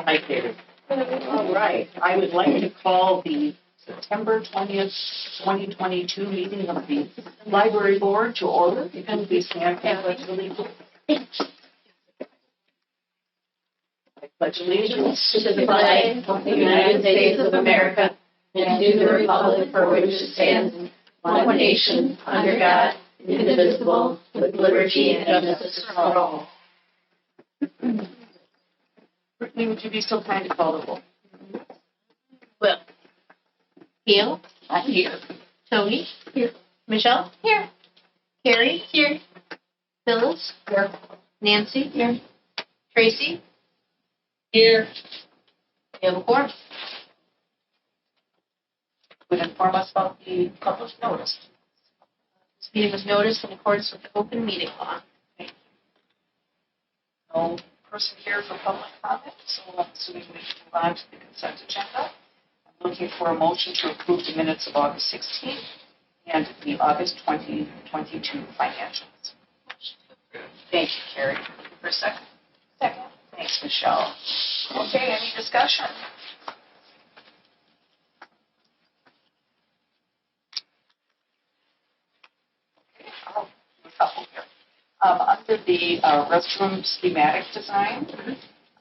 Hi, David. All right. I would like to call the September 20th, 2022 meeting of the Library Board to order. If you please stand for the pledge of allegiance. I pledge allegiance to the flag of the United States of America and to the republic for which it stands, one nation, under God, indivisible, with liberty and justice for all. Brittany, would you be so kind to call the roll? Will. Gail. I'm here. Tony. Here. Michelle. Here. Carrie. Here. Phyllis. Here. Nancy. Here. Tracy. Here. We have a quorum. Would inform us about the published notice. This meeting was noticed in accordance with the open meeting law. No person here for public comment, so I'm assuming we can move on to the consent agenda. I'm looking for a motion to approve the minutes of August 16th and the August 2022 financials. Thank you, Carrie. For a second. Second. Thanks, Michelle. Okay, any discussion? Okay, I'll do a couple here. Under the restroom schematic design,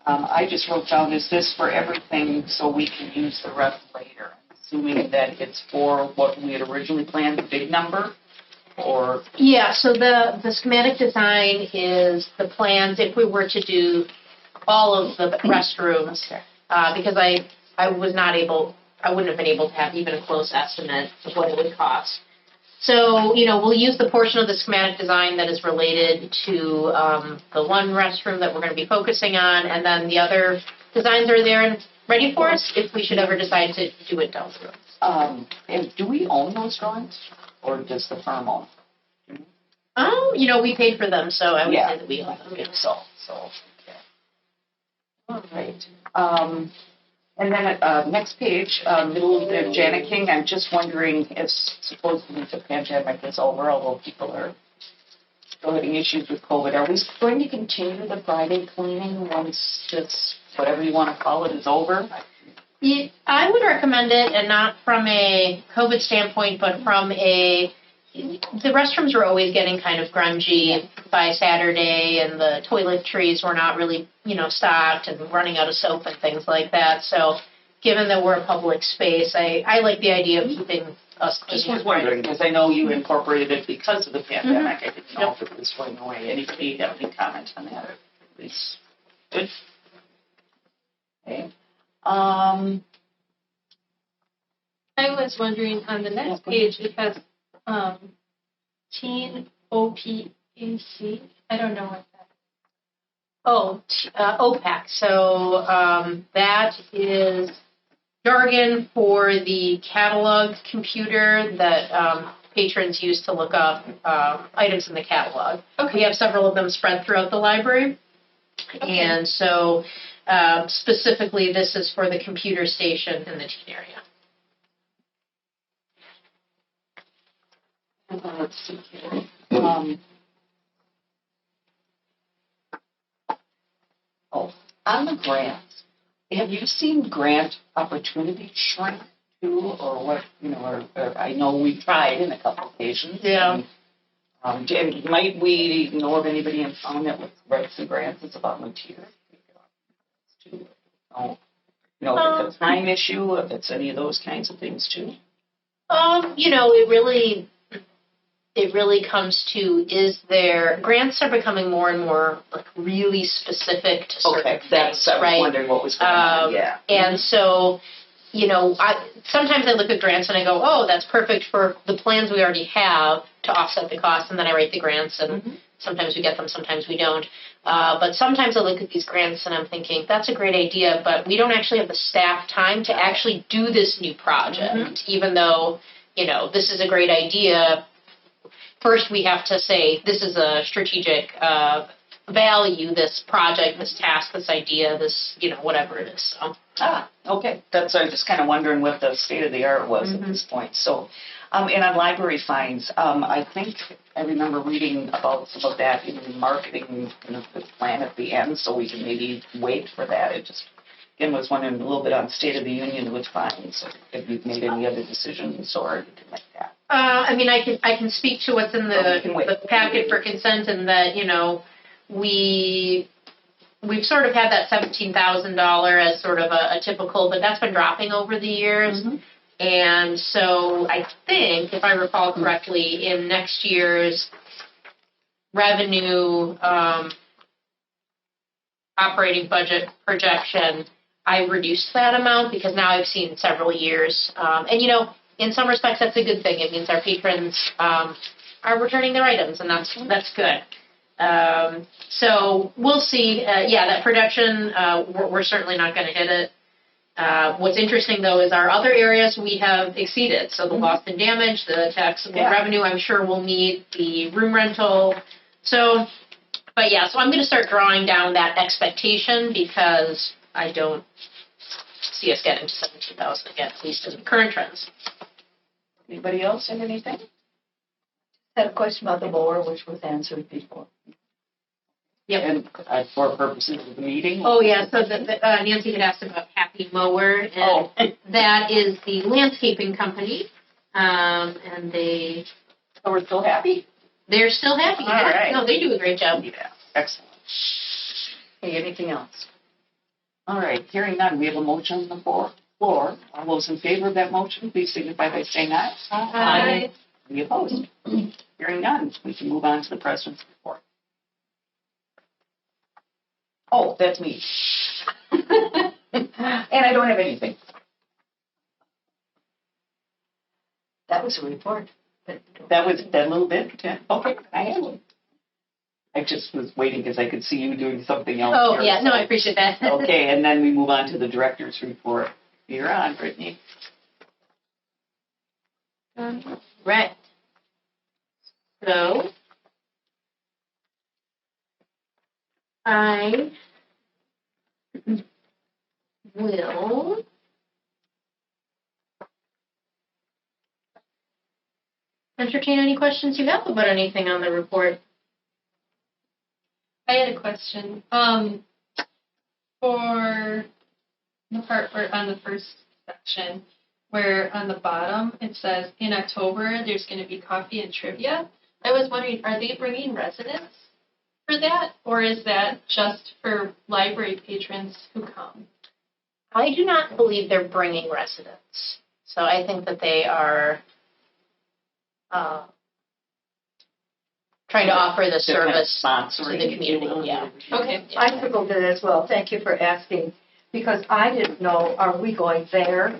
I just wrote down, is this for everything so we can use the rest later? Assuming that it's for what we had originally planned, the big number, or? Yeah, so the schematic design is the plans if we were to do all of the restrooms, because I wouldn't have been able to have even a close estimate of what it would cost. So, we'll use the portion of the schematic design that is related to the one restroom that we're going to be focusing on, and then the other designs are there and ready for us if we should ever decide to do it down the road. And do we own those drawings, or does the firm own? We paid for them, so I would say that we own them. So, okay. All right. And then next page, middle of Janet King, I'm just wondering if supposedly the pandemic is over, although people are still having issues with COVID, are we going to continue the Friday cleaning once this, whatever you want to call it, is over? Yeah, I would recommend it, and not from a COVID standpoint, but from the restrooms were always getting kind of grungy by Saturday, and the toiletries were not really, stocked and running out of soap and things like that. So given that we're a public space, I like the idea of keeping us clean. Just was wondering, because I know you incorporated it because of the pandemic. I didn't know if it was going away. Anybody have any comment on that? It's good. Okay. I was wondering on the next page, it has teen OPAC. I don't know what that is. Oh, OPAC. So that is jargon for the catalog computer that patrons use to look up items in the catalog. Okay. We have several of them spread throughout the library. Okay. And so specifically this is for the computer station in the teen area. Let's see here. On the grants, have you seen grant opportunities shrink too, or what? Or I know we've tried in a couple occasions. Yeah. And, might we know of anybody in town that would write some grants? It's about material. If it's a time issue, if it's any of those kinds of things too. It really comes to, grants are becoming more and more like really specific to certain things, I was wondering what was going on, yeah. And so, sometimes I look at grants and I go, oh, that's perfect for the plans we already have to offset the cost, and then I write the grants, and sometimes we get them, sometimes we don't. But sometimes I look at these grants and I'm thinking, that's a great idea, but we don't actually have the staff time to actually do this new project, even though, this is a great idea. First, we have to say, this is a strategic value, this project, this task, this idea, this, whatever it is. So. Okay. I'm just kind of wondering what the state of the art was at this point. So, and on library fines, I think I remember reading about some of that in the marketing the plan at the end, so we can maybe wait for that. It just Kim was wondering a little bit on State of the Union with fines, if you've made any other decisions or anything like that. I mean, I can speak to what's in the packet for consent, and that, you know, we've sort of had that $17,000 as sort of a typical, but that's been dropping over the years. Mm-hmm. And so I think, if I recall correctly, in next year's revenue operating budget projection, I reduced that amount because now I've seen several years. And, you know, in some respects, that's a good thing. It means our patrons are returning their items, and that's good. So we'll see. Yeah, that projection, we're certainly not going to hit it. What's interesting, though, is our other areas we have exceeded. So the loss and damage, the taxable revenue, I'm sure we'll meet, the room rental. So, but yeah, so I'm going to start drawing down that expectation because I don't see us getting to 17,000 again, at least in the current trends. Anybody else have anything? I had a question about the mower, which was answered before. Yep. And for purposes of the meeting? Oh, yeah, so Nancy had asked about Happy Mower, and that is the landscaping company, and So we're still happy? they're still happy. All right. No, they do a great job. Yeah, excellent. Hey, anything else? All right, hearing none, we have a motion on the floor. All those in favor of that motion, please signify by saying aye. Aye. Any opposed? Hearing none, we can move on to the president's report. Oh, that's me. And I don't have anything. That was a report. That was that little bit? Yeah. Okay, I have one. I just was waiting because I could see you doing something else. Oh, here, yeah, no, so- I appreciate that. Okay, and then we move on to the director's report. You're on, Brittany. Right. So, I will entertain any questions you have about anything on the report. I had a question. For the part where on the first section, where on the bottom it says in October there's going to be coffee and trivia. I was wondering, are they bringing residents for that, or is that just for library patrons who come? I do not believe they're bringing residents. So I think that they are trying to offer the service to the community. Yeah. Okay. I circled it as well. Thank you for asking, because I didn't know, are we going there,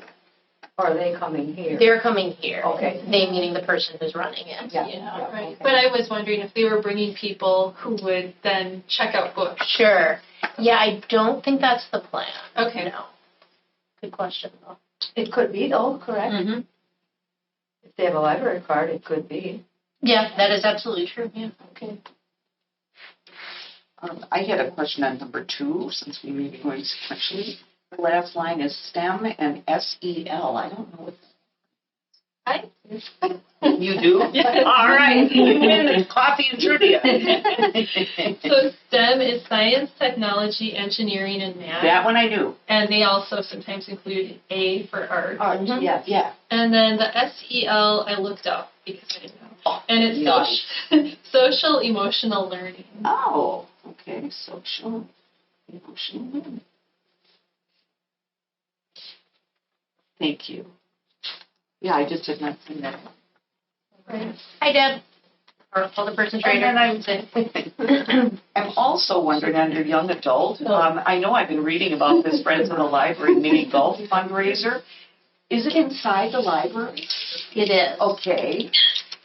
or are they coming here? They're coming here. Okay. They meaning the person who's running it. Yeah. Yeah, right. Okay. But I was wondering if they were bringing people who would then check out books. Sure. Yeah, I don't think that's the plan. Okay. No. Good question, though. It could be though, correct? Mm-hmm. If they have a library card, it could be. Yeah, that is absolutely true. Yeah. Okay. I had a question on number 2, since we may be going sequentially. The last line is STEM and SEL. I don't know what. You do? All right. You win the coffee and trivia. So STEM is science, technology, engineering, and math. That one I knew. And they also sometimes include A for art. Art, yes. Yeah. And then the SEL I looked up because I didn't know. And it's Nice. social emotional learning. Oh, okay. Social, emotional learning. Thank you. Yeah, I just had not seen that. Right. Hi, Deb. Or other person trainer. And then I'm also wondering, under young adult, I know I've been reading about this Friends of the Library mini golf fundraiser. Is it inside the library? It is. Okay.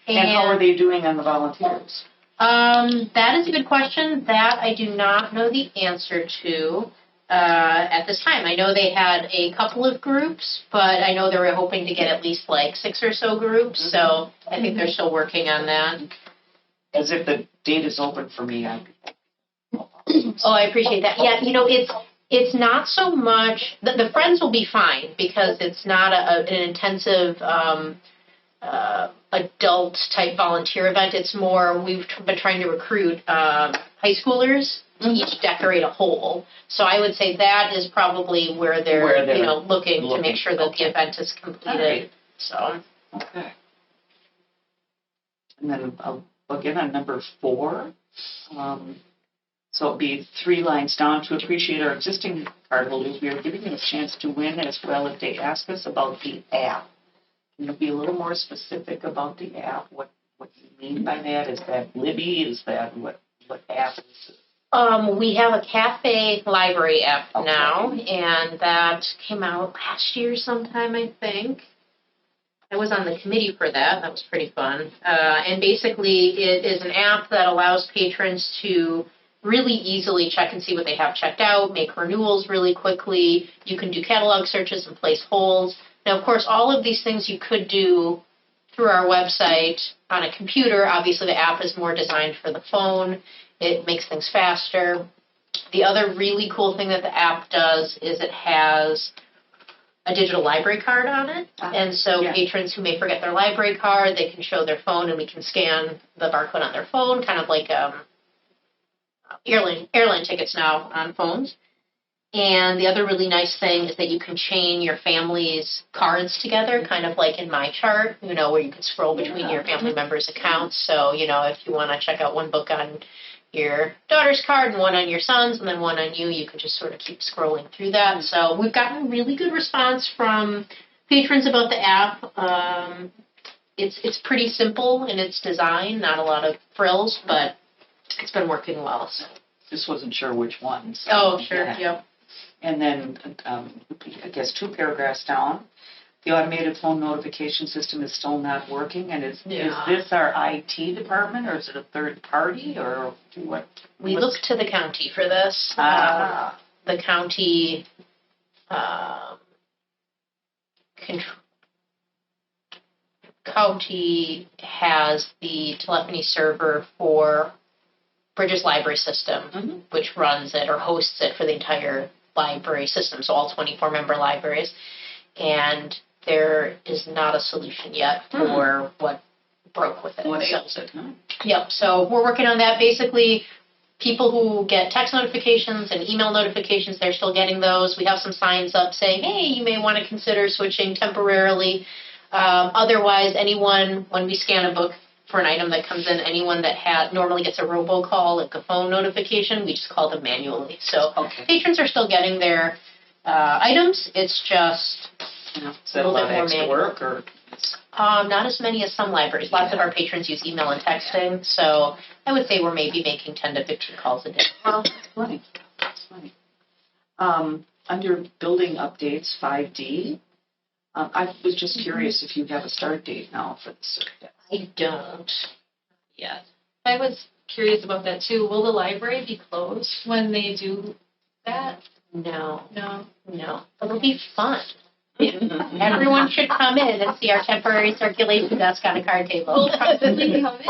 And how are they doing on the volunteers? That is a good question. That I do not know the answer to at this time. I know they had a couple of groups, but I know they were hoping to get at least like 6 or so groups. Mm-hmm. So I think they're still working on that. As if the date is open for me. Oh, I appreciate that. Yeah, you know, it's not so much, the friends will be fine because it's not an intensive adult type volunteer event. It's more, we've been trying to recruit high schoolers to each decorate a hole. So I would say that is probably where they're looking to make sure that the event is completed. Right. So. Okay. And then again on number 4, so it'll be 3 lines down. To appreciate our existing cardholders, we are giving them a chance to win as well if they ask us about the app. Can you be a little more specific about the app? What you mean by that? Is that Libby? Is that what app is it? We have a cafe library app Okay. now, and that came out last year sometime, I think. I was on the committee for that. That was pretty fun. And basically, it is an app that allows patrons to really easily check and see what they have checked out, make renewals really quickly. You can do catalog searches and place holds. Now, of course, all of these things you could do through our website on a computer. Obviously, the app is more designed for the phone. It makes things faster. The other really cool thing that the app does is it has a digital library card on it. And so patrons who may forget their library card, they can show their phone and we can scan the barcode on their phone, kind of like airline tickets now on phones. And the other really nice thing is that you can chain your family's cards together, kind of like in My Chart, where you can scroll between your family members' accounts. So, if you want to check out one book on your daughter's card and one on your son's and then one on you, you can just sort of keep scrolling through that. So we've gotten really good response from patrons about the app. It's pretty simple in its design, not a lot of frills, but it's been working well. So. Just wasn't sure which ones. So, oh, sure, yep. And then, I guess 2 paragraphs down, the automated phone notification system is still not working. And is this our IT department, or is it a third party, or what? We looked to the county for this. The county county has the telephony server for Bridges Library System, which runs it or hosts it for the entire library system, so all 24-member libraries. And there is not a solution yet for what broke with it. What ails it, Yep, so we're working on that. Basically, people who get text notifications and email notifications, they're still getting those. We have some signs up saying, hey, you may want to consider switching temporarily. Otherwise, anyone, when we scan a book for an item that comes in, anyone that normally gets a robocall, like a phone notification, we just call them manually. So patrons are still getting their items. It's just a little bit more extra work, or not as many as some libraries. Lots of our patrons use email and texting, so I would say we're maybe making 10 to 15 calls a day. Well, that's funny. Under building updates, 5D, I was just curious if you have a start date now for this. I don't yet. I was curious about that too. Will the library be closed when they do that? No. No. It'll be fun. Everyone should come in and see our temporary circulation desk on a card table. We'll definitely come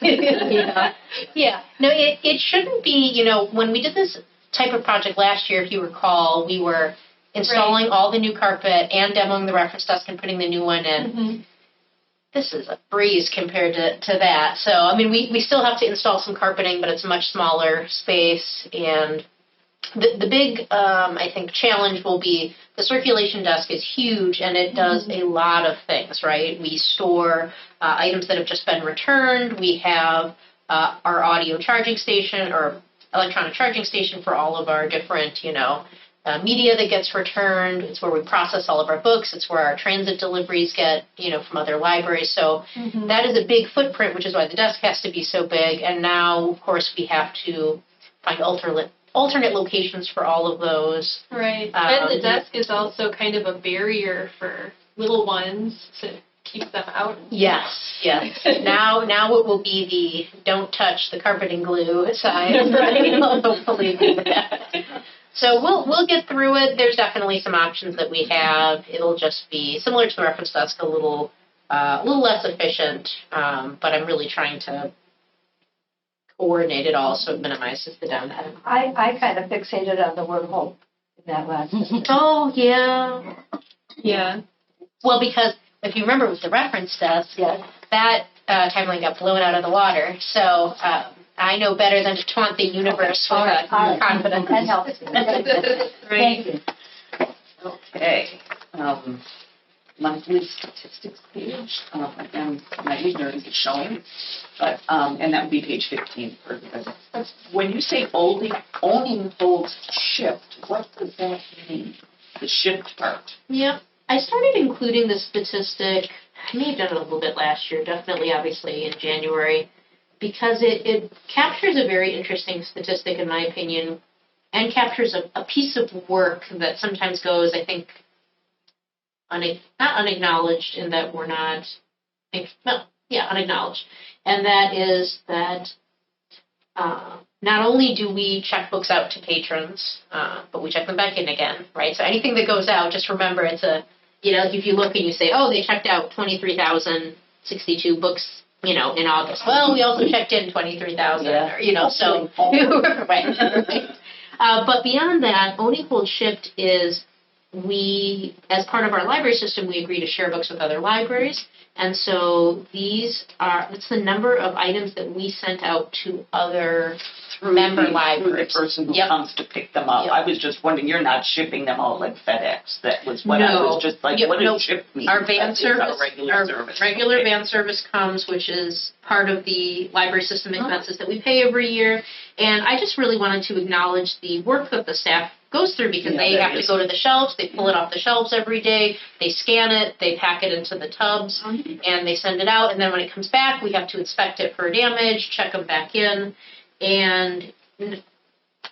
in. Yeah. No, it shouldn't be, when we did this type of project last year, if you recall, we were installing all the new carpet and demoing the reference desk and putting the new one in. This is a breeze compared to that. So, we still have to install some carpeting, but it's a much smaller space. And the big, I think, challenge will be the circulation desk is huge, and it does a lot of things, right? We store items that have just been returned. We have our audio charging station or electronic charging station for all of our different, media that gets returned. It's where we process all of our books. It's where our transit deliveries get, from other libraries. So that is a big footprint, which is why the desk has to be so big. And now, of course, we have to find alternate locations for all of those. Right. And the desk is also kind of a barrier for little ones to keep them out. Yes. Now it will be the don't touch the carpet and glue side, right? Hopefully do that. So we'll get through it. There's definitely some options that we have. It'll just be similar to the reference desk, a little less efficient, but I'm really trying to coordinate it all so it minimizes the downtime. I kind of fixated on the word home in that last. Oh, yeah. Yeah. Well, because if you remember with the reference desk, that timeline got blown out of the water. So I know better than to taunt the universe with a confidence. That helps. Thank you. Okay. Monthly statistics page, and my ignorance is showing, but, and that would be page 15. When you say owning holds shift, what does that mean? The shift part? Yeah, I started including the statistic, I may have done it a little bit last year, definitely obviously in January, because it captures a very interesting statistic in my opinion, and captures a piece of work that sometimes goes, I think, not unacknowledged in that we're not, unacknowledged. And that is that not only do we check books out to patrons, but we check them back in again, right? So anything that goes out, just remember it's if you look and you say, oh, they checked out 23,062 books, in August. Well, we also checked in 23,000, so, right. But beyond that, owning hold shift is we, as part of our library system, we agree to share books with other libraries. And so it's the number of items that we sent out to other member libraries. Through the person who comes to pick them up. Yep. I was just wondering, you're not shipping them out like FedEx. That was what I was just like, what does ship mean? Our van service, regular van service comes, which is part of the library system expenses that we pay every year. And I just really wanted to acknowledge the work that the staff goes through because they have to go to the shelves, they pull it off the shelves every day, they scan it, they pack it into the tubs, and they send it out. And then when it comes back, we have to inspect it for damage, check them back in. And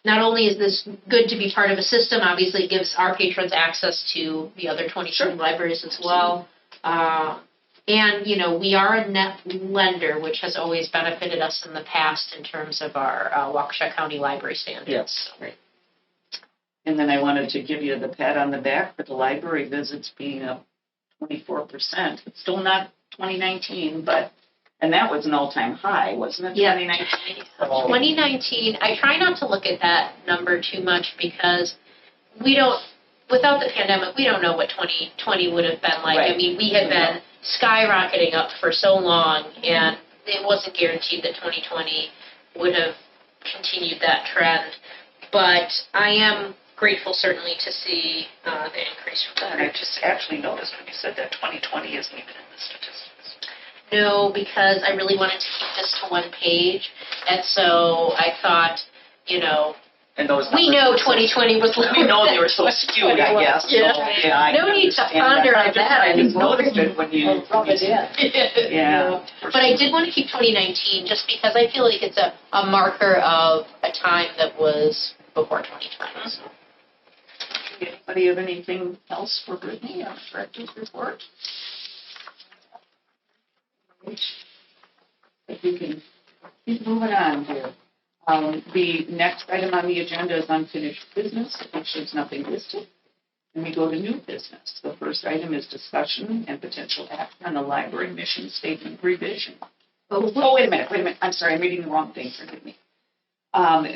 not only is this good to be part of a system, obviously it gives our patrons access to the other 22 libraries as well. And, we are a net lender, which has always benefited us in the past in terms of our Waukesha County Library standards. Yes. Right. And then I wanted to give you the pat on the back for the library visits being up 24%. It's still not 2019, and that was an all-time high, wasn't it, 2019? 2019, I try not to look at that number too much because without the pandemic, we don't know what 2020 would have been like. Right. I mean, we had been skyrocketing up for so long, and it wasn't guaranteed that 2020 would have continued that trend. But I am grateful, certainly, to see the increase from that. I just actually noticed when you said that 2020 isn't even in the statistics. No, because I really wanted to keep this to one page, and so I thought, and those we know 2020 was lower. We know they were so skewed, I guess. Yeah. So, no need to ponder on that. I just noticed it when you rub it in. Yeah. But I did want to keep 2019 just because I feel like it's a marker of a time that was before 2020. So. Anybody have anything else for Brittany on the director's report? If you can keep moving on here. The next item on the agenda is unfinished business, which there's nothing listed. And we go to new business. The first item is discussion and potential action on the library mission statement revision. Oh, wait a minute. I'm sorry, I'm reading the wrong thing. Forgive me.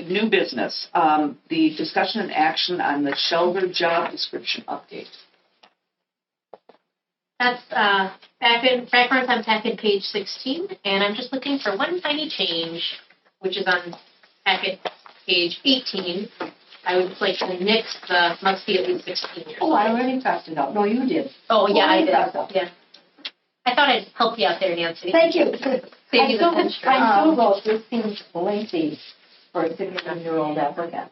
New business. The discussion and action on the shelter job description update. That's background on packet page 16, and I'm just looking for one tiny change, which is on packet page 18. I would like to nix the must be at least 16 years. Oh, I already passed it out. No, you did. Oh, yeah, I did. Yeah. I thought I'd help you out there, Nancy. Thank you. Save you the I still wrote this seems lengthy for a 16-year-old applicant.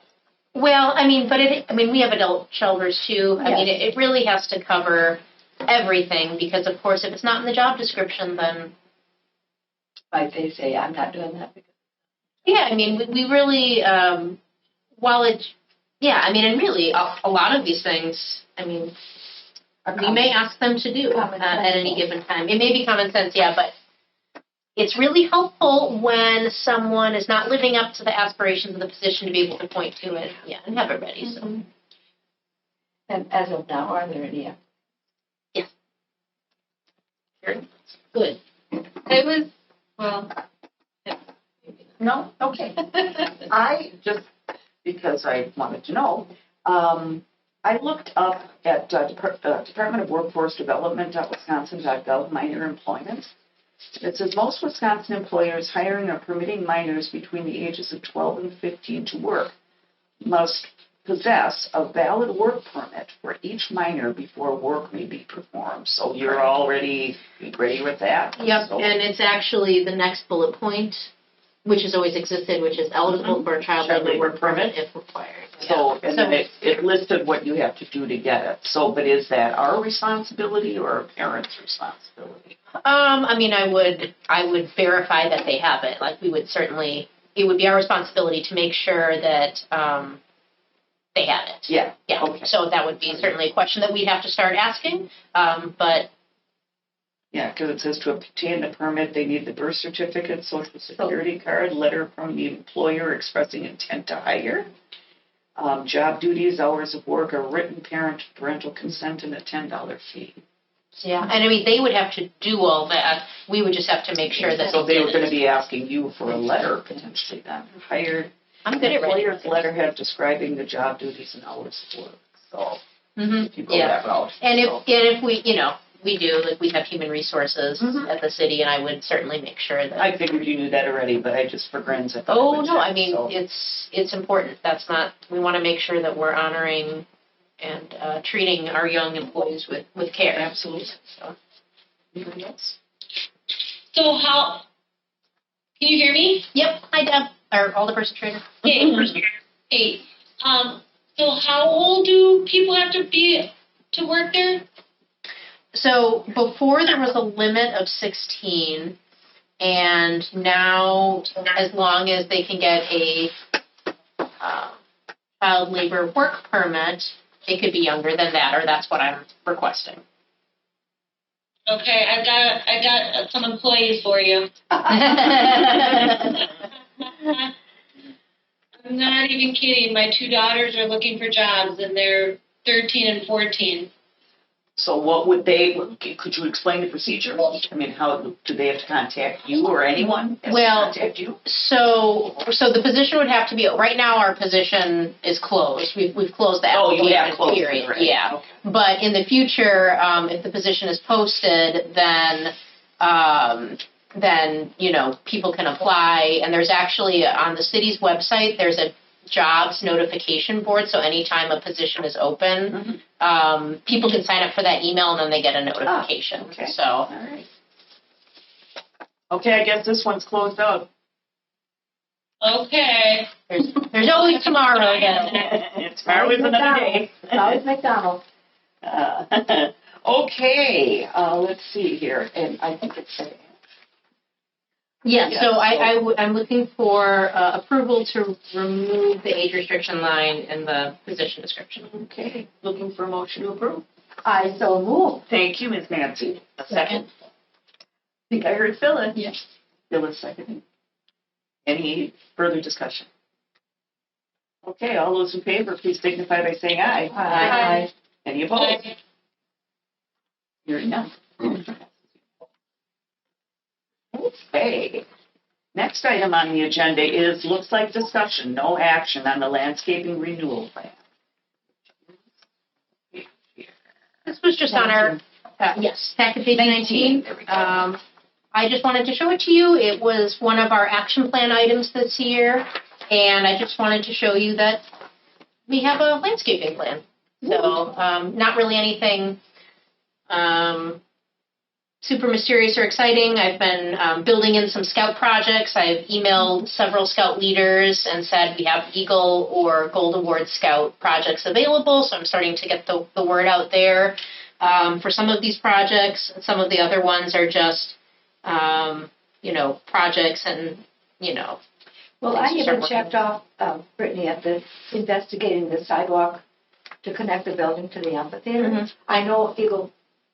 Well, we have adult shelters too. I mean, it really has to cover everything because, of course, if it's not in the job description, then. Like they say, I'm not doing that. Yeah, we really, and really, a lot of these things, we may ask them to do at any given time. It may be common sense, but it's really helpful when someone is not living up to the aspirations of the position to be able to point to it, and have it ready. So. Mm-hmm. And as of now, are there any? Yes. Sure. Good. It was, No? Okay. I just, because I wanted to know, I looked up at Department of Workforce Development.wisconsin.gov minor employment, It says most Wisconsin employers hiring or permitting minors between the ages of 12 and 15 to work must possess a valid work permit for each minor before work may be performed. So you're already ready with that? Yep, So- and it's actually the next bullet point, which has always existed, which is eligible for a child labor work permit if required. So, and then So- it listed what you have to do to get it. So, but is that our responsibility or a parent's responsibility? I mean, I would verify that they have it. Like, we would certainly, it would be our responsibility to make sure that they have it. Yeah. Yeah. Okay. So that would be certainly a question that we'd have to start asking. But Yeah, because it says to obtain the permit, they need the birth certificate, social security card, letter from the employer expressing intent to hire. Job duties, hours of work, a written parental consent, and a $10 fee. yeah, and I mean, they would have to do all that. We would just have to make sure that So they were did going to it. be asking you for a letter potentially then. Hired I'm good at writing. employer's letterhead describing the job duties and hours of work. So Mhm. if you go Yeah. that route. And so. if we, we do, like, we have human resources Mhm. at the city, and I would certainly make sure that. I figured you knew that already, but I just for grins. I thought I Oh, would no, check, I mean, so. it's important. That's not, we want to make sure that we're honoring and treating our young employees with care. Absolutely. So. Anybody else? So how, can you hear me? Yep, hi Deb, or Alderperson Trader. Hey, so how old do people have to be to work there? So before there was a limit of 16, and now as long as they can get a child labor work permit, they could be younger than that, or that's what I'm requesting. Okay, I've got some employees for you. I'm not even kidding. My two daughters are looking for jobs, and they're 13 and 14. So what would could you explain the procedure? I mean, how do they have to contact you or anyone has Well, to contact you? So the position would have to be, right now our position is closed. We've closed the Oh, you have application closed it period. already. Yeah. Okay. But in the future, if the position is posted, then people can apply. And there's actually, on the city's website, there's a jobs notification board. So anytime a position is open, people can sign up for that email, and then they get a notification. Okay. So. All right. Okay, I guess this one's closed out. Okay. There's always tomorrow again. Tomorrow is another day. It's always McDonald's. Okay, let's see here, and I think it said. Yeah, Yeah, so so- I'm looking for approval to remove the age restriction line in the position description. Okay, looking for a motion to approve. I so move. Thank you, Ms. Nancy. A second. I think I heard Phyllis. Yes. Phyllis seconding. Any further discussion? Okay, all those in favor, please signify by saying aye. Aye. Any opposed? Hearing none. Okay. Next item on the agenda is, looks like discussion, no action on the landscaping renewal plan. This was just on our, packet page 19. There we go. I just wanted to show it to you. It was one of our action plan items this year, and I just wanted to show you that we have a landscaping plan. So not really anything super mysterious or exciting. I've been building in some scout projects. I've emailed several scout leaders and said we have Eagle or Gold Award Scout projects available, so I'm starting to get the word out there for some of these projects. Some of the other ones are just, projects and, Well, I Start even working. checked off, Brittany, at the investigating the sidewalk to connect the building to the amphitheater. Mhm. I know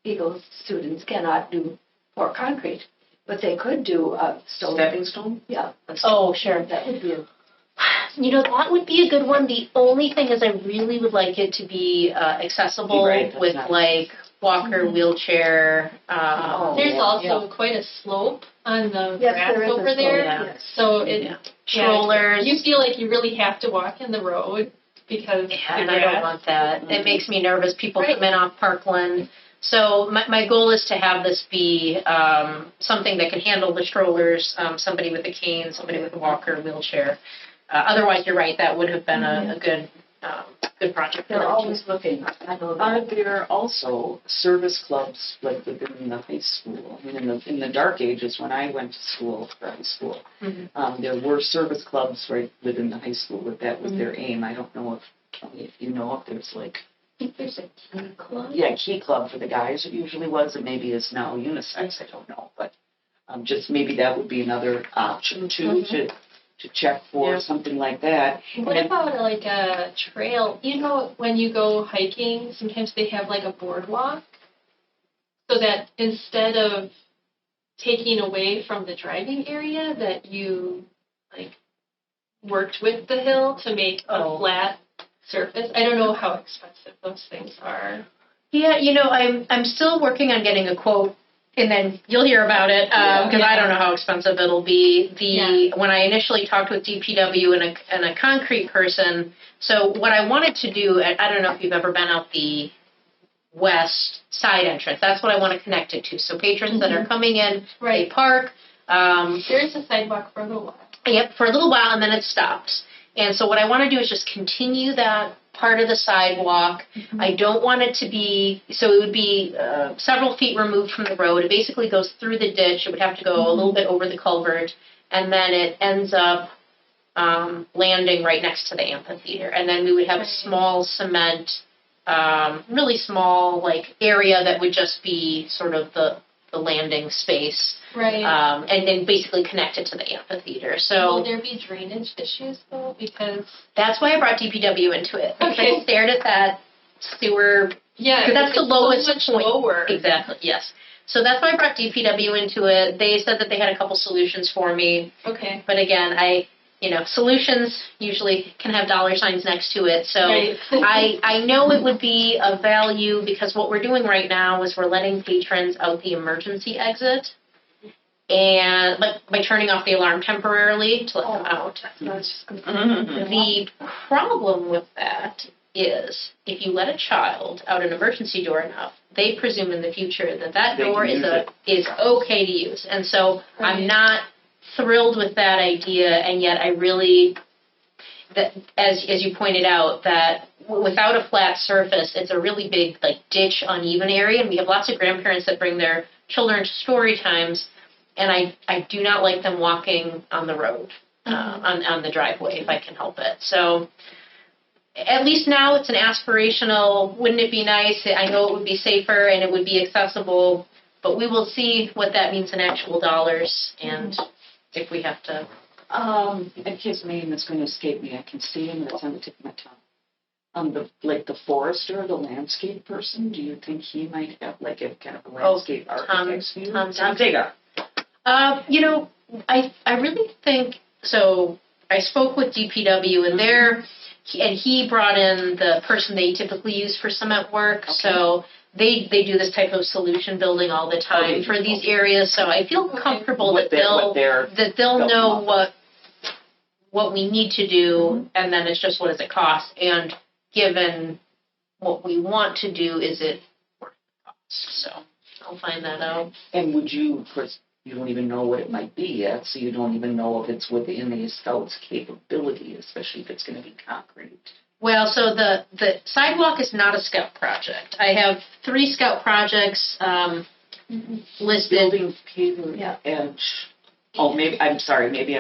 Eagle students cannot do pour concrete, but they could do stone. Stepping stone? Yeah, Oh, sure. that would be. That would be a good one. The only thing is I really would like it to be accessible Right, with that's like walker, wheelchair. There's yeah. also quite a slope on the Yes, grass there is a over slope, there. yes. So it, Yeah. Strollers. You feel like you really have to walk in the road because Yeah, the and I don't grass. want that. It makes me nervous. People Right. come in off Parkland. So my goal is to have this be something that can handle the strollers, somebody with a cane, somebody with a walker, wheelchair. Otherwise, you're right, that would have been a good project for They're them. always looking, I know Are that. there also service clubs like within the high school? I mean, in the dark ages when I went to school, for high school, there were service clubs right within the high school. That was their aim. I don't know if you know if there's like I think there's a key club. key club for the guys. It usually was, and maybe is now unisex. I don't know, but just maybe that would be another option too to check for something like that. What about like a trail? You know, when you go hiking, sometimes they have like a boardwalk, so that instead of taking away from the driving area, that you like worked with the hill to make a flat surface. I don't know how expensive those things are. Yeah, I'm still working on getting a quote, and then you'll hear about it, because I don't know how expensive it'll be. When I initially talked with DPW and a concrete person, so what I wanted to do, I don't know if you've ever been out the west side entrance, that's what I want to connect it to. So patrons that are coming in, they park. There's a sidewalk for a little while. Yep, for a little while, and then it stops. And so what I want to do is just continue that part of the sidewalk. I don't want it to be, so it would be several feet removed from the road. It basically goes through the ditch. It would have to go a little bit over the culvert, and then it ends up landing right next to the amphitheater. And then we would have a small cement, really small area that would just be sort of the landing space. Right. And then basically connect it to the amphitheater. So will there be drainage issues though? Because that's why I brought DPW into it. Because I stared at that sewer. Yeah, because that's the lowest so much point. Lower. Exactly. Yes. So that's why I brought DPW into it. They said that they had a couple solutions for me. Okay. But again, solutions usually can have dollar signs next to it. So I know it would be of value because what we're doing right now is we're letting patrons out the emergency exit. And by turning off the alarm temporarily to let them out. The problem with that is if you let a child out an emergency door enough, they presume in the future that door is okay to use. And so I'm not thrilled with that idea, and yet I really, that as you pointed out, that without a flat surface, it's a really big ditch, uneven area, and we have lots of grandparents that bring their children to story times. And I do not like them walking on the road, on the driveway, if I can help it. So at least now it's an aspirational, wouldn't it be nice? I know it would be safer and it would be accessible, but we will see what that means in actual dollars and if we have to. And his name is going to escape me. I can see him, but it's on the tip of my tongue. The forester, the landscape person, do you think he might have a kind of a landscape architect's view? Tom Digger. I really think, so I spoke with DPW and he brought in the person they typically use for cement work, so they do this type of solution building all the time for these areas, so I feel comfortable that they'll know what we need to do, and then it's just what does it cost, and given what we want to do, is it worth the cost, so I'll find that out. And would you, of course, you don't even know what it might be yet, so you don't even know if it's within the Scout's capability, especially if it's going to be concrete. Well, so the sidewalk is not a Scout project. I have 3 Scout projects listed. Building paver edge. Oh, maybe I'm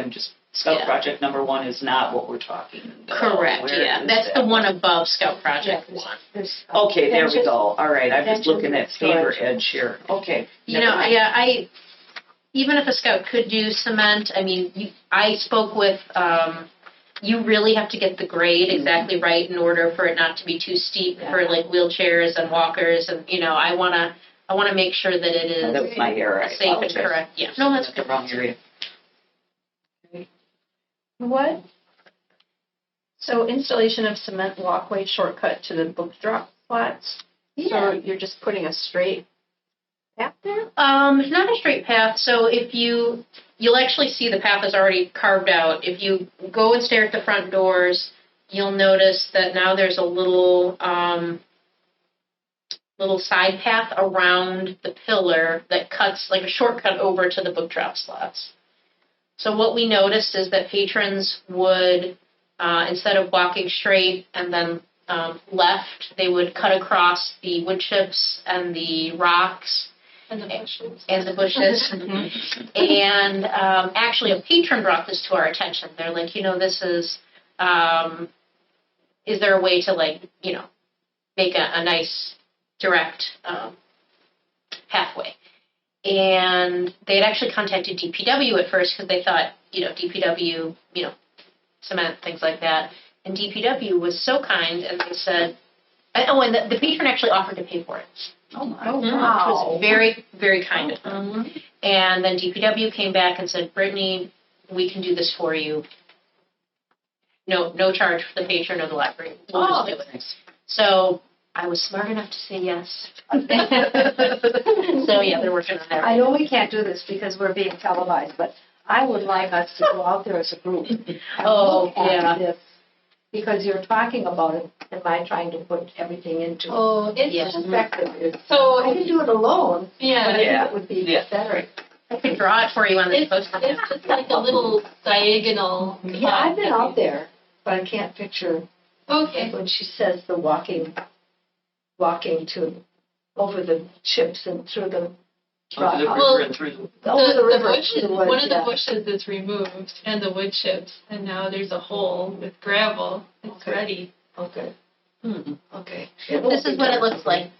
just, Scout project number 1 is not what we're talking about. Correct, that's the one above Scout project 1. Okay, there we go. All right, I'm just looking at paver edge here. Okay. Even if a Scout could do cement, I mean, I spoke with, you really have to get the grade exactly right in order for it not to be too steep for wheelchairs and walkers, and I want to make sure that it is that was my error. safe and correct. Yeah, no, that's the wrong area. What? So installation of cement walkway shortcut to the book drop flats. So you're just putting a straight path there? Not a straight path. So if you'll actually see the path is already carved out. If you go and stare at the front doors, you'll notice that now there's a little little side path around the pillar that cuts like a shortcut over to the book drop slots. So what we noticed is that patrons would, instead of walking straight and then left, they would cut across the wood chips and the rocks And the bushes. and the bushes. And actually, a patron brought this to our attention. They're like, this is there a way to make a nice direct pathway? And they had actually contacted DPW at first because they thought, DPW, cement, things like that. And DPW was so kind, and they said, and the patron actually offered to pay for it. Oh, my. Which was very, very kind of them. And then DPW came back and said, Brittany, we can do this for you. No charge for the patron of the library. We'll just do it. So I was smart enough to say yes. So yeah, they're working on that. I know we can't do this because we're being televised, but I would like us to go out there as a group. And look at this, because you're talking about it, am I trying to put everything into It's Yes. perspective? so I can do it alone, but I yeah. think it would be better. I could draw it for you on this poster. It's just like a little diagonal. Yeah, I've been out there, but I can't picture Okay. when she says the walking to over the chips and through the rock. Well, over the The river. bushes, to the woods, one of the yeah. bushes is removed and the wood chips, and now there's a hole with gravel. It's Okay. ready. Okay. Hmm. Okay. This is what it looks like.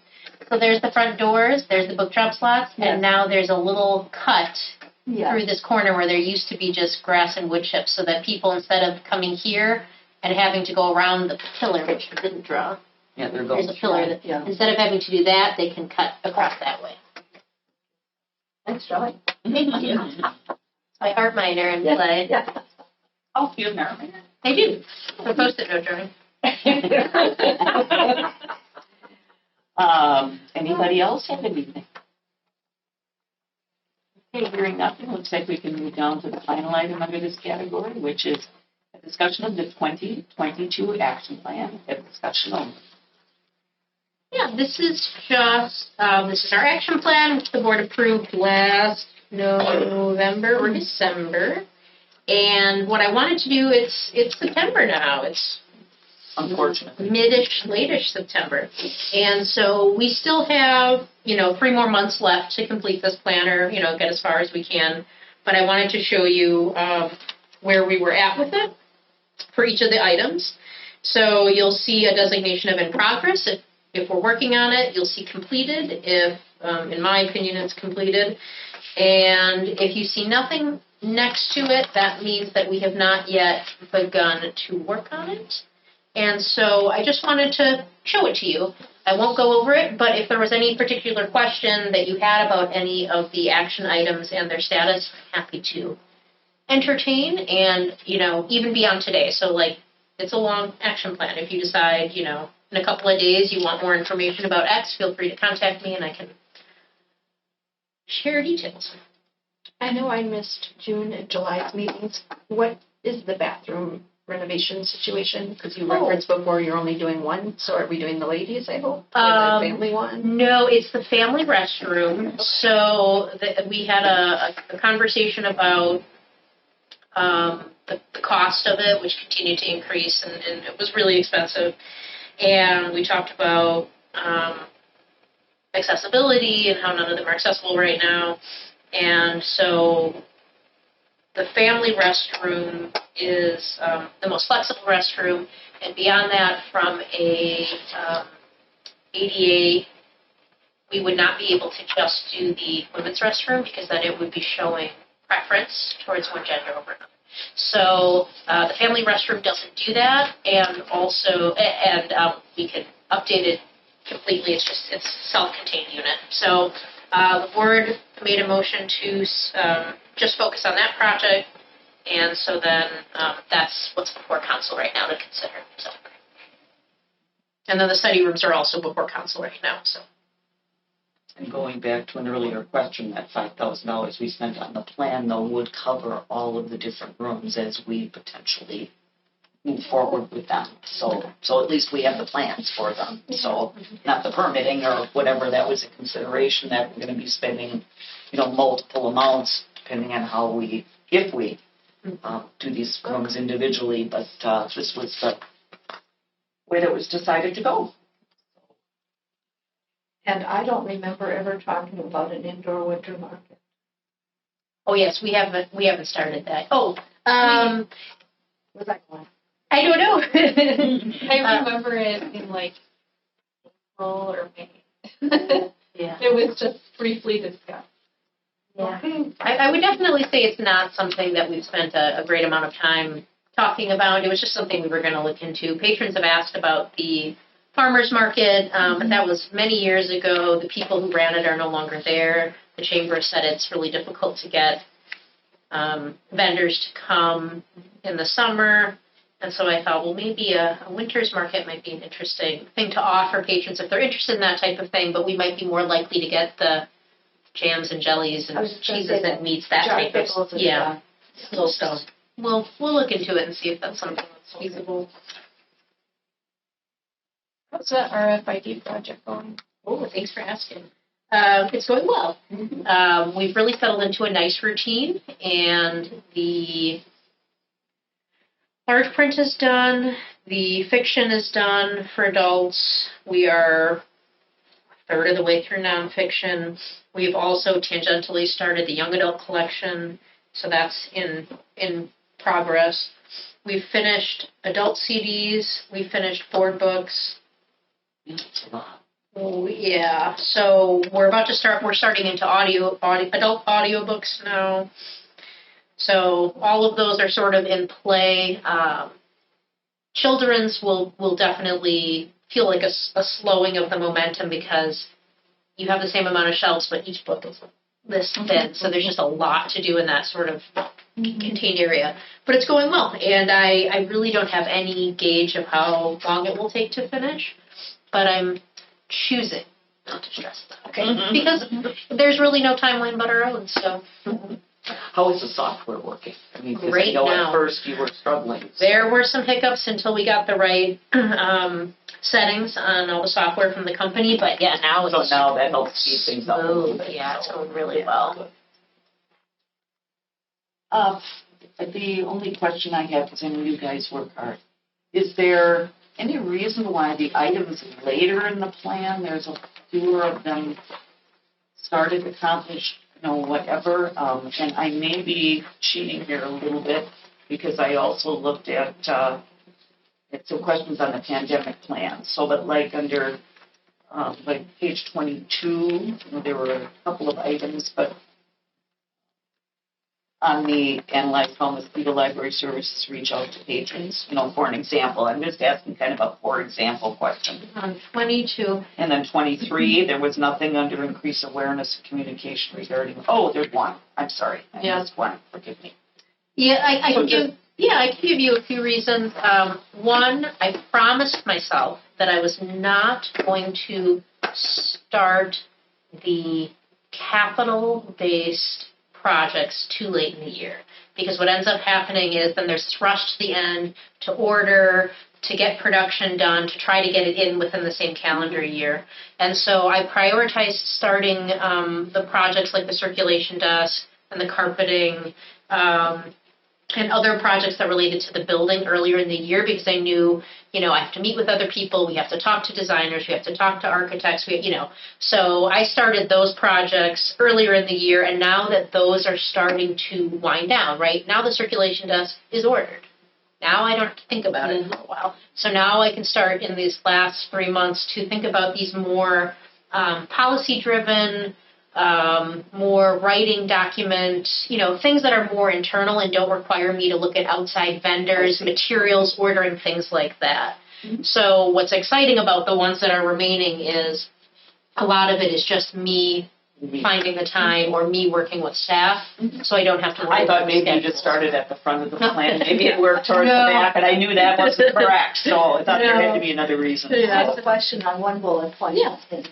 So there's the front doors, there's the book drop slots, Yes. and now there's a little cut Yeah. through this corner where there used to be just grass and wood chips, so that people, instead of coming here and having to go around the pillar, which I didn't draw, Yeah, there there's goes. a pillar that, Yeah. instead of having to do that, they can cut across that way. Nice drawing. Thank you. My art minor in Yeah, play. yeah. Oh, you're there. I do. For post-it note drawing. Anybody else have anything? Okay, hearing nothing, looks like we can move down to the final item under this category, which is a discussion of the 2022 action plan, a discussion only. Yeah, this is just, this is our action plan, which the board approved last November or December. And what I wanted to do, it's September now. It's Unfortunately. mid-ish, late-ish September. And so we still have, 3 more months left to complete this planner, get as far as we can. But I wanted to show you where we were at with it for each of the items. So you'll see a designation of in progress if we're working on it. You'll see completed if, in my opinion, it's completed. And if you see nothing next to it, that means that we have not yet begun to work on it. And so I just wanted to show it to you. I won't go over it, but if there was any particular question that you had about any of the action items and their status, I'm happy to entertain and, even beyond today. So, it's a long action plan. If you decide, in a couple of days you want more information about X, feel free to contact me and I can share details. I know I missed June and July's meetings. What is the bathroom renovation situation? Because you referenced before you're only doing one, so are we doing the ladies, I hope? Or the family one? No, it's the family restroom. So we had a conversation about the cost of it, which continued to increase, and it was really expensive. And we talked about accessibility and how none of them are accessible right now. And so the family restroom is the most flexible restroom, and beyond that, from a ADA, we would not be able to just do the women's restroom because then it would be showing preference towards one gender over another. So the family restroom doesn't do that, and also, we can update it completely. It's a self-contained unit. So the board made a motion to just focus on that project, and so then that's what's before council right now to consider. So. And then the study rooms are also before council right now. So. And going back to an earlier question, that $5,000 we spent on the plan, though, would cover all of the different rooms as we potentially move forward with them. So at least we have the plans for them. So not the permitting or whatever that was a consideration that we're going to be spending, multiple amounts depending on how if we do these rooms individually. But this was the way that was decided to go. And I don't remember ever talking about an indoor winter market. Oh, yes, we haven't started that. Oh, Was that one? I don't know. I remember it in like April or May. Yeah. It was just briefly discussed. Yeah. I would definitely say it's not something that we've spent a great amount of time talking about. It was just something we were going to look into. Patrons have asked about the farmers market, but that was many years ago. The people who ran it are no longer there. The chamber said it's really difficult to get vendors to come in the summer. And so I thought, well, maybe a winter's market might be an interesting thing to offer patrons if they're interested in that type of thing, but we might be more likely to get the jams and jellies and cheeses that meets that type of, yeah. So we'll look into it and see if that's something that's feasible. How's that RFID project going? Oh, thanks for asking. It's going well. We've really settled into a nice routine, and the large print is done. The fiction is done for adults. We are a third of the way through nonfiction. We've also tangentially started the young adult collection, so that's in progress. We've finished adult CDs. We've finished board books. It's a lot. Oh, yeah. So we're starting into adult audiobooks now. So all of those are sort of in play. Children's will definitely feel like a slowing of the momentum because you have the same amount of shelves, but each book is this thin. So there's just a lot to do in that sort of contained area. But it's going well, and I really don't have any gauge of how long it will take to finish, but I'm choosing not to stress that, okay? Because there's really no timeline but our own, so. How is the software working? I mean, 'cause Right now. at first you were struggling. There were some hiccups until we got the right settings on all the software from the company, but yeah, now it's So now that helps speed things up a little smooth. bit. Yeah, it's going really well. The only question I have, because I know you guys work hard, is there any reason why the items later in the plan, there's a fewer of them started, accomplished, whatever, and I may be cheating here a little bit because I also looked at some questions on the pandemic plan. So, but like under like page 22, there were a couple of items, but on the analyze how Muskego Library Services reach out to patrons, for an example. I'm just asking kind of a for example question. On 22. And then 23, there was nothing under increase awareness and communication regarding, there's one. I'm sorry. I missed one. Forgive me. Yeah, I can give you a few reasons. One, I promised myself that I was not going to start the capital-based projects too late in the year. Because what ends up happening is then there's rush to the end to order, to get production done, to try to get it in within the same calendar year. And so I prioritized starting the projects like the circulation desk and the carpeting, and other projects that related to the building earlier in the year because I knew, I have to meet with other people, we have to talk to designers, we have to talk to architects, So I started those projects earlier in the year, and now that those are starting to wind down, right? Now the circulation desk is ordered. Now I don't have to think about it for a while. So now I can start in these last 3 months to think about these more policy-driven, more writing document, things that are more internal and don't require me to look at outside vendors, materials, ordering, things like that. Mm-hmm. So what's exciting about the ones that are remaining is a lot of it is just me finding the time or me working with staff, so I don't have to worry I thought about maybe you just started at the front of the plan, maybe it worked towards the back, and I knew that wasn't correct, so I thought there had to be another reason. I have a question on one bullet point in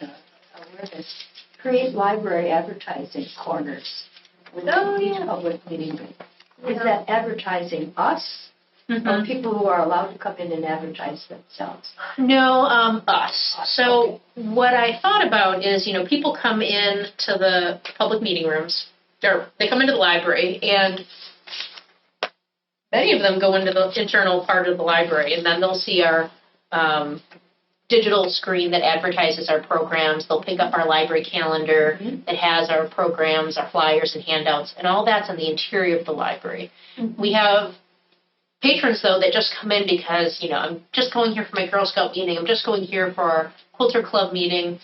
awareness. Create library advertising corners with public meeting. Is that advertising us or people who are allowed to come in and advertise themselves? No, us. So what I thought about is, people come in to the public meeting rooms, or they come into the library, and many of them go into the internal part of the library, and then they'll see our digital screen that advertises our programs. They'll pick up our library calendar that has our programs, our flyers and handouts, and all that's in the interior of the library. We have patrons, though, that just come in because, I'm just going here for my Girl Scout meeting, I'm just going here for our Quilter Club meeting,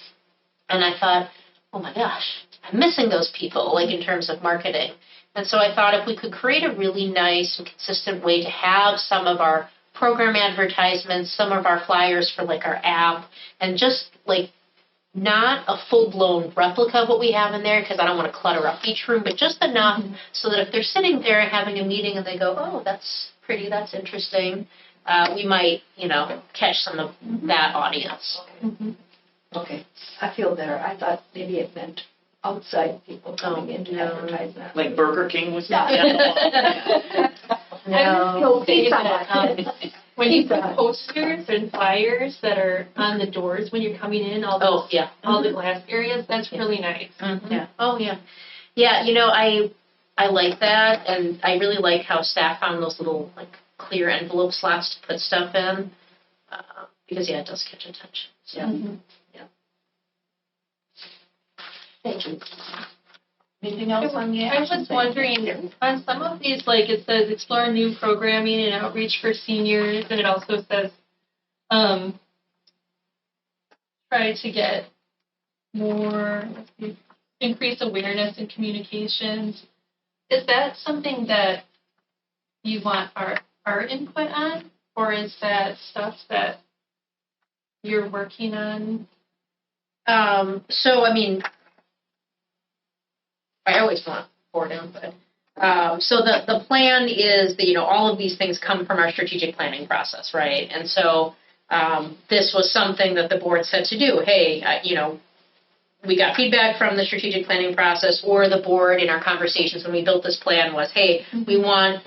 and I thought, oh my gosh, I'm missing those people, in terms of marketing. And so I thought if we could create a really nice and consistent way to have some of our program advertisements, some of our flyers for our app, and just not a full-blown replica of what we have in there, because I don't want to clutter up each room, but just enough so that if they're sitting there having a meeting and they go, oh, that's pretty, that's interesting, we might, catch some of that audience. Okay, I feel better. I thought maybe it meant outside people coming in to advertise that. Like Burger King was. No, Pizza Hut. When you put posters and flyers that are on the doors when you're coming in, all the glass areas, that's really nice. Yeah. Oh, yeah. Yeah, I like that, and I really like how staff found those little, clear envelope slots to put stuff in, because, it does catch attention. So. Thank you. Anything else on the I was wondering, on some of these, it says explore new programming and outreach for seniors, and it also says try to get more, increase awareness and communications. Is that something that you want our input on, or is that stuff that you're working on? I always want board input. So the plan is that, all of these things come from our strategic planning process, right? And so this was something that the board said to do. Hey, we got feedback from the strategic planning process, or the board in our conversations when we built this plan was, hey, we want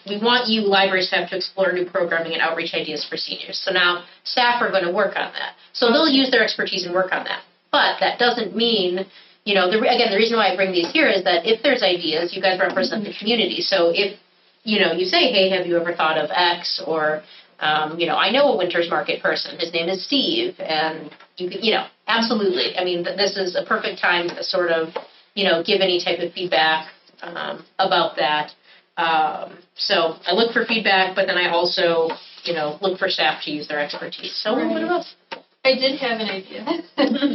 you library staff to explore new programming and outreach ideas for seniors. So now staff are going to work on that. So they'll use their expertise and work on that. But that doesn't mean, the reason why I bring these here is that if there's ideas, you guys represent the community. So if, you say, hey, have you ever thought of X, or, I know a Winter's Market person, his name is Steve, and absolutely. This is a perfect time to sort of, give any type of feedback about that. So I look for feedback, but then I also, look for staff to use their expertise. So a little bit of both. I did have an idea.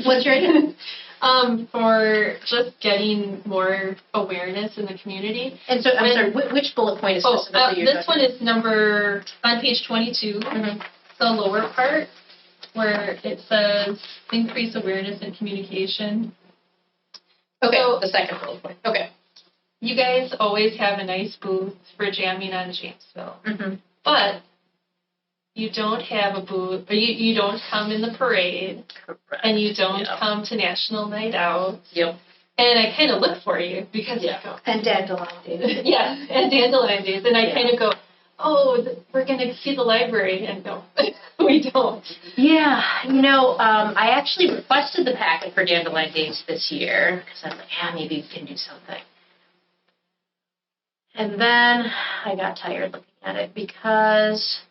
What's your idea? For just getting more awareness in the community. And so, I'm sorry, which bullet point is specifically this one is on page 22, the lower part, where it says increase awareness and communication. Okay, So, the second bullet point. Okay. You guys always have a nice booth for jamming on Jamesville. But you don't have a booth, or you don't come in the parade, and you don't come to National Night Out. Yep. And I kind of look for you because I go, and Dandelion Days. and Dandelion Days, and I kind of go, oh, we're going to see the library, and no, we don't. Yeah, I actually requested the packet for Dandelion Days this year, because I was like, maybe we can do something. And then I got tired looking at it, because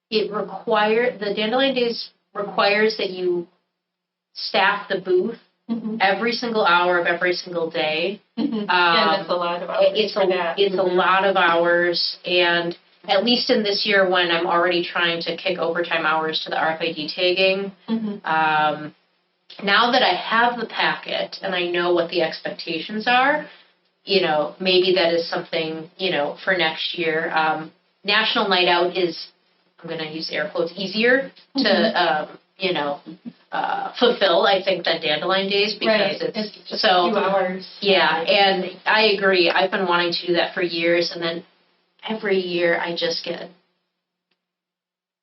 the Dandelion Days requires that you staff the booth every single hour of every single day. And it's a lot of hours. It's a lot of hours, and at least in this year when I'm already trying to kick overtime hours to the RFID tagging, now that I have the packet and I know what the expectations are, maybe that is something, for next year. National Night Out is, I'm going to use air quotes, easier to, fulfill, I think, than Dandelion Days, because it's just so, a few hours. Yeah, and I agree. I've been wanting to do that for years, and then every year I just get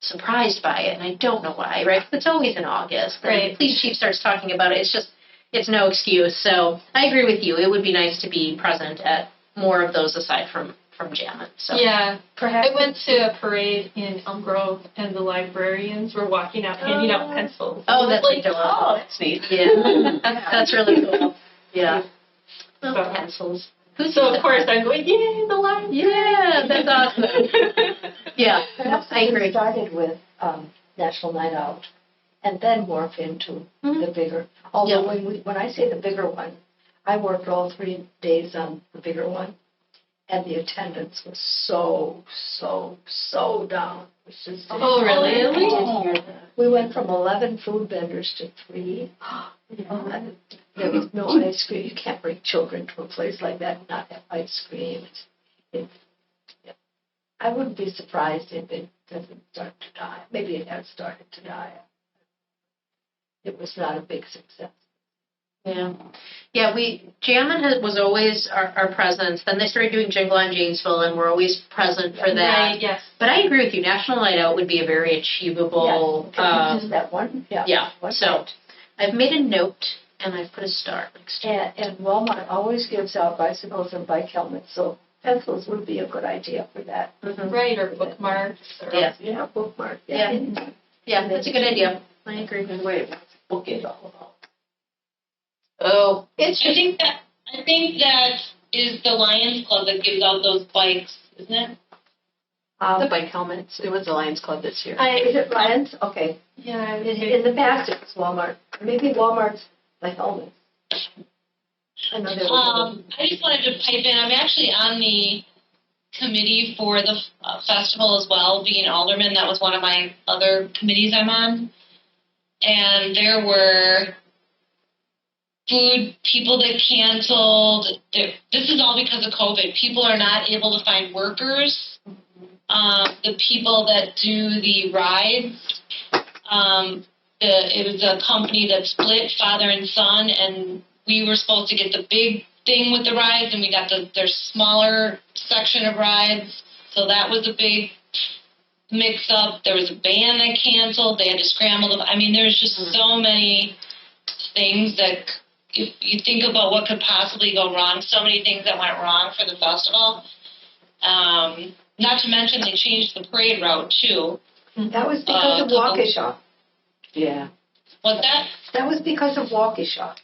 surprised by it, and I don't know why, right? 'Cause it's always in August. And the police chief starts talking about it. It's no excuse. So I agree with you. It would be nice to be present at more of those aside from from Janet, so. Yeah, Perhaps I went to a parade in Elm Grove, and the librarians were walking out handing out pencils. Oh, that's like, adorable. oh, That's neat. Yeah, that's really cool. Yeah. So- Pencils. So of course I'm going, yay, the library. Yeah, that's awesome. Yeah, Perhaps I I agree. started with National Night Out and then morph into the bigger. Although when I say the bigger one, I worked all 3 days on the bigger one, and the attendance was so down. It was just Oh, really? I did hear that. We went from 11 food vendors to 3. There was no ice cream. You can't bring children to a place like that and not have ice cream. I wouldn't be surprised if it doesn't start to die. Maybe it has started to die. It was not a big success. Yeah. Yeah, Jammin was always our presence. Then they started doing Jingle on Janesville, and we're always present for that. Right, yes. But I agree with you. National Night Out would be a very achievable. Just that one. Yeah. One So night. I've made a note, and I've put a star next to it. And Walmart always gives out bicycles and bike helmets, so pencils would be a good idea for that. Right, or bookmarks. Or Yeah. Bookmark. Yeah. Yeah, that's a good idea. I agree. And wait, what's the book is all about? Oh, it's I think that is the Lions Club that gives out those bikes, isn't it? The bike helmets. It was the Lions Club this year. Is it Lions? Okay. Yeah. In the past, it was Walmart. Maybe Walmart's the helmets. I know there was I just wanted to pipe in. I'm actually on the committee for the festival as well, being alderman. That was one of my other committees I'm on. And there were food people that canceled. This is all because of COVID. People are not able to find workers. The people that do the rides, it was a company that split, father and son, and we were supposed to get the big thing with the rides, and we got their smaller section of rides. So that was a big mix-up. There was a band that canceled. They had to scramble them. I mean, there's just so many things that if you think about what could possibly go wrong, so many things that went wrong for the festival. Not to mention they changed the parade route, too. that was because of Waukesha. Yeah. What's that? That was because of Waukesha.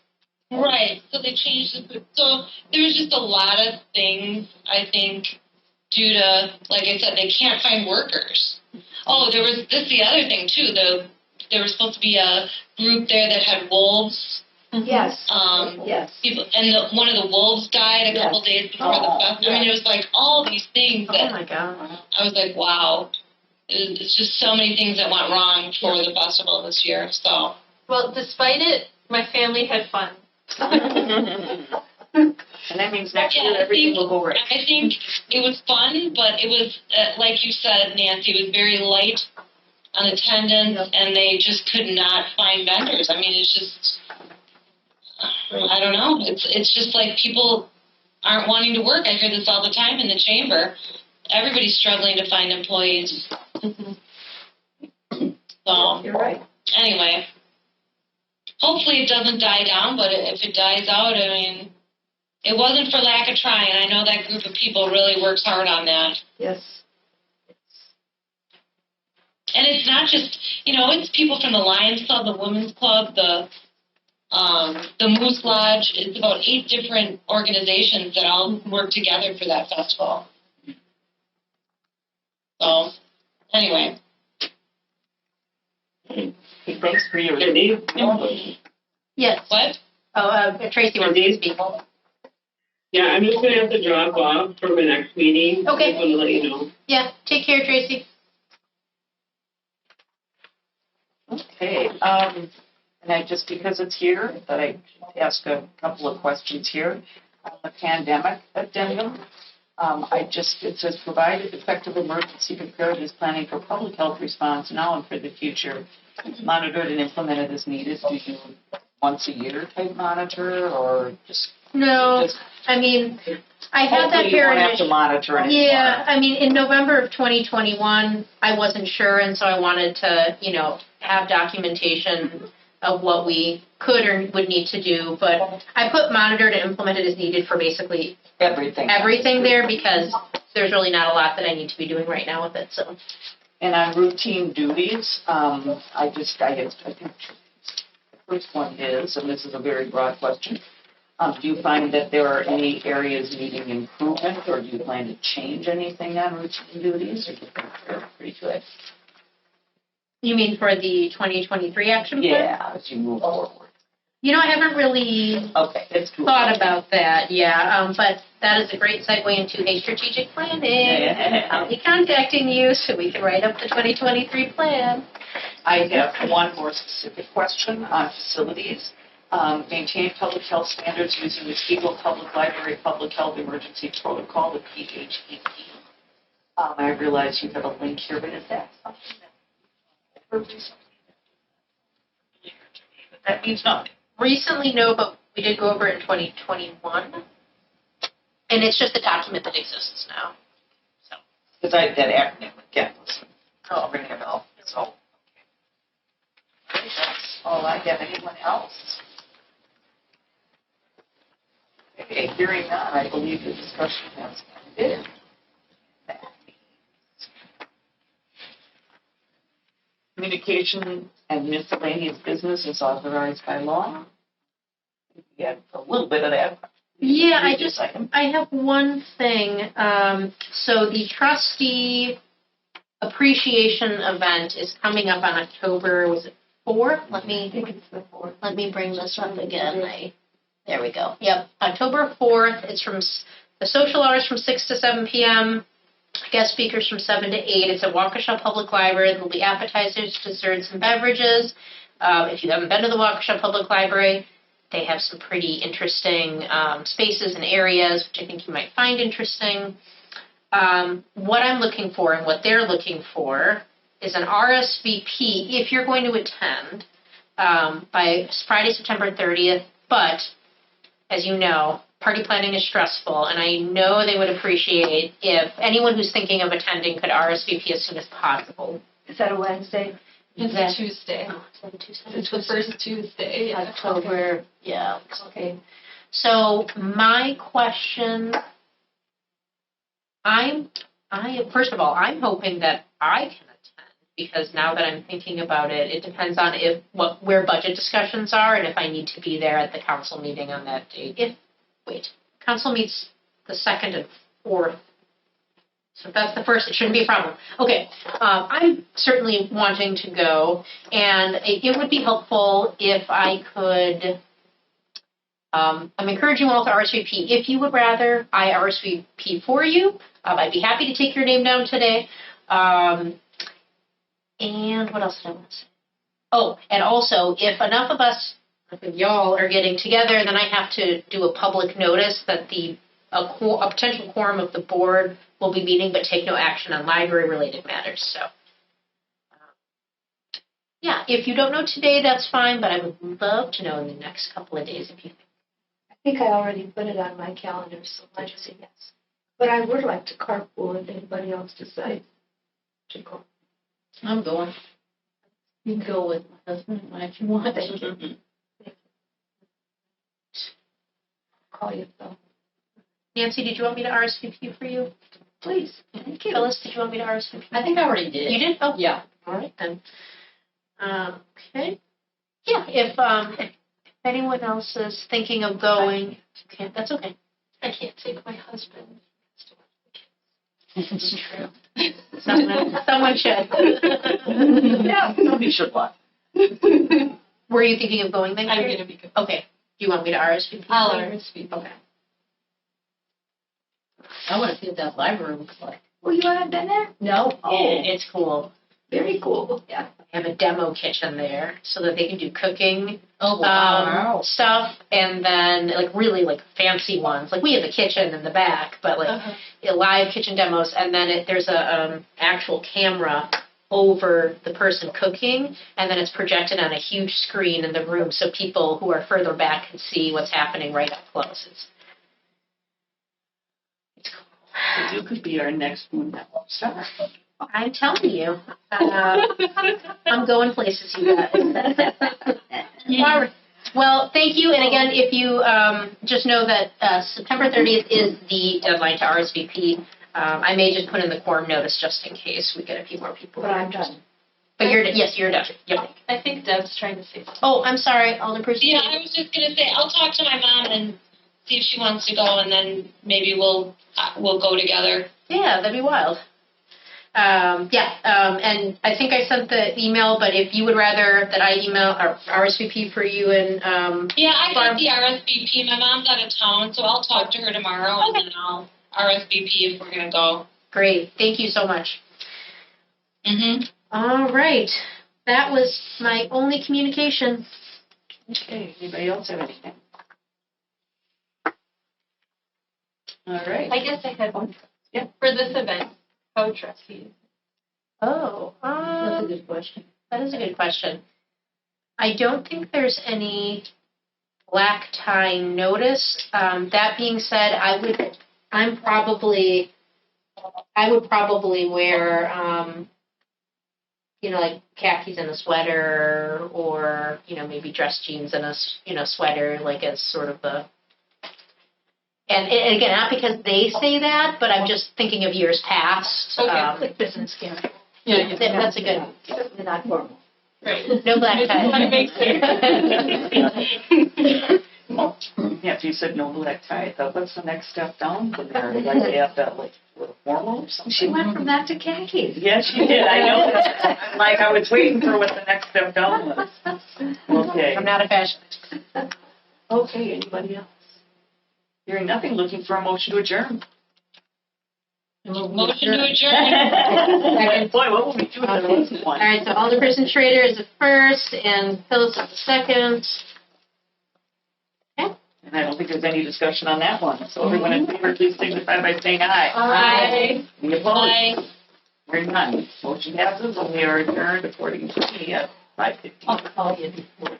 Right. So they changed the. So there was just a lot of things, I think, due to, like I said, they can't find workers. Oh, there was the other thing too. There was supposed to be a group there that had wolves. Yes. Yes. People, and one of the wolves died a couple days before the festival. I mean, it was like all these things oh that my god. I was like, wow. It's just so many things that went wrong for the festival this year. So. Well, despite it, my family had fun. And that means next year everything will go right. I think it was fun, but it was, like you said, Nancy, it was very light on attendance, and they just could not find vendors. I mean, it's just, I don't know. It's just like people aren't wanting to work. I hear this all the time in the chamber. Everybody's struggling to find employees. So, You're right. anyway, hopefully it doesn't die down, but if it dies out, I mean, it wasn't for lack of trying. I know that group of people really works hard on that. Yes. And it's not just, it's people from the Lions Club, the Women's Club, the Moose Lodge. It's about 8 different organizations that all work together for that festival. So, anyway. Hey, thanks for your leave. Yes. What? Oh, Tracy wants to speak. Yeah, I'm just gonna have to drop off for my next meeting. Okay. Just wanna let you know. Yeah, take care, Tracy. Okay, and I just because it's here, that I ask a couple of questions here. On the pandemic addendum, it says provide effective emergency preparedness planning for public health response now and for the future. Monitored and implemented as needed. Do you once a year type monitor or just? No, I mean, I had that Hopefully here you won't have to monitor anymore. Yeah, I mean, in November of 2021, I wasn't sure, and so I wanted to, have documentation of what we could or would need to do. But I put monitored and implemented as needed for basically Everything. everything there because there's really not a lot that I need to be doing right now with it, so. And on routine duties, I think the first one is, and this is a very broad question, do you find that there are any areas needing improvement, or do you plan to change anything on routine duties, or do you think they're pretty good? You mean for the 2023 action plan? Yeah, as you move forward. You know, I haven't really Okay, that's cool. thought about that, but that is a great segue into a strategic planning. Yeah. I'll be contacting you so we can write up the 2023 plan. I have one more specific question on facilities. Maintain public health standards using the Muskego Public Library Public Health Emergency Protocol, the PHEP. I realize you have a link here, but is that something that recently? That means nothing. Recently, no, but we did go over it in 2021. And it's just a document that exists now. So. Because I had that acronym again. Ringing a bell. So, okay. That's all I have. Anyone else? Okay, hearing none, I believe the discussion has ended. That means communication and miscellaneous business is authorized by law. We had a little bit of that. Yeah, I have one thing. So the trustee appreciation event is coming up on October, was it 4th? I think it's the 4th. Let me bring this up again. There we go. Yep, October 4th. It's from the social hours from 6 to 7 p.m. Guest speakers from 7 to 8. It's at Waukesha Public Library. There will be appetizers, desserts, and beverages. If you haven't been to the Waukesha Public Library, they have some pretty interesting spaces and areas, which I think you might find interesting. What I'm looking for and what they're looking for is an RSVP if you're going to attend by Friday, September 30th. But, as you know, party planning is stressful, and I know they would appreciate if anyone who's thinking of attending could RSVP as soon as possible. Is that a Wednesday? It's a Tuesday. Oh, is that a Tuesday? It's the first Tuesday. Yeah. October, yeah, okay. So my question, first of all, I'm hoping that I can attend, because now that I'm thinking about it, it depends on where budget discussions are and if I need to be there at the council meeting on that date. Council meets the 2nd and 4th. So if that's the first, it shouldn't be a problem. Okay, I'm certainly wanting to go, and it would be helpful if I could, I'm encouraging you all to RSVP. If you would rather I RSVP for you, I'd be happy to take your name down today. And what else did I want to say? Oh, and also, if enough of us, if y'all are getting together, then I have to do a public notice that a potential quorum of the board will be meeting but take no action on library-related matters. So, yeah, if you don't know today, that's fine, but I would love to know in the next couple of days if you think. I think I already put it on my calendar, so I just say yes. But I would like to carpool if anybody else decides to go. I'm going. You can go with my husband if you want. Thank you. Call you, Phil. Nancy, did you want me to RSVP for you? Please. Thank you. Phyllis, did you want me to RSVP? I think I already did. You did? Oh, Yeah. All right then. Okay. Yeah. If anyone else is thinking of going, okay, that's okay. I can't take my husband. It's true. Someone should. Yeah, somebody should watch. Were you thinking of going then? I'm Carrie? going to be good. Okay. Do you want me to RSVP? I'll RSVP. Okay. I want to see what that library looks like. Well, you haven't been there? No. Oh. It's cool. Very cool. Yeah. They have a demo kitchen there so that they can do cooking Oh, wow. stuff, and then really fancy ones. Like we have a kitchen in the back, but live kitchen demos, and then there's a actual camera over the person cooking, and then it's projected on a huge screen in the room so people who are further back can see what's happening right up close. It's cool. You could be our next Moon Network star. I'm telling you. I'm going places, you guys. All right. Well, thank you. And again, if you just know that September 30th is the deadline to RSVP. I may just put in the quorum notice just in case we get a few more people. But I'm done. But yes, you're done. Yep. I think Deb's trying to say something. Oh, I'm sorry, Alderperson. Yeah, I was just gonna say, I'll talk to my mom and see if she wants to go, and then maybe we'll go together. Yeah, that'd be wild. And I think I sent the email, but if you would rather that I email or RSVP for you and Yeah, I Barb- got the RSVP. My mom's out of town, so I'll talk to her tomorrow, and then I'll RSVP if we're gonna go. great, thank you so much. Mhm. All right, that was my only communication. Okay, anybody else have anything? All right. I guess I had one. Yeah. For this event, how trustees? Oh, That's a good question. that is a good question. I don't think there's any black tie notice. That being said, I would probably wear, like khakis and a sweater, or maybe dress jeans and a sweater, like as sort of the. And again, not because they say that, but I'm just thinking of years past. Okay. Like business casual. Yeah. That's a good. Certainly not formal. Right. No black tie. Just wanna make sure. Yeah, if you said no black tie, I thought, what's the next step down from there? Like they have to formal or something? She went from that to khakis. Yeah, she did, I know. I'm like, I was waiting for what the next step down was. Okay. I'm not a fashion. Okay, anybody else? Hearing nothing, looking for a motion to adjourn. Motion to adjourn. Boy, what will we do with the next All one? right, so Alderperson Schrader is the first, and Phyllis is the second. And I don't think there's any discussion on that one. So everyone in favor, please signify by saying aye. Aye. Any opposed? Bye. Hearing none. Motion passes, and we are adjourned according to me at 5:15. I'll call you before.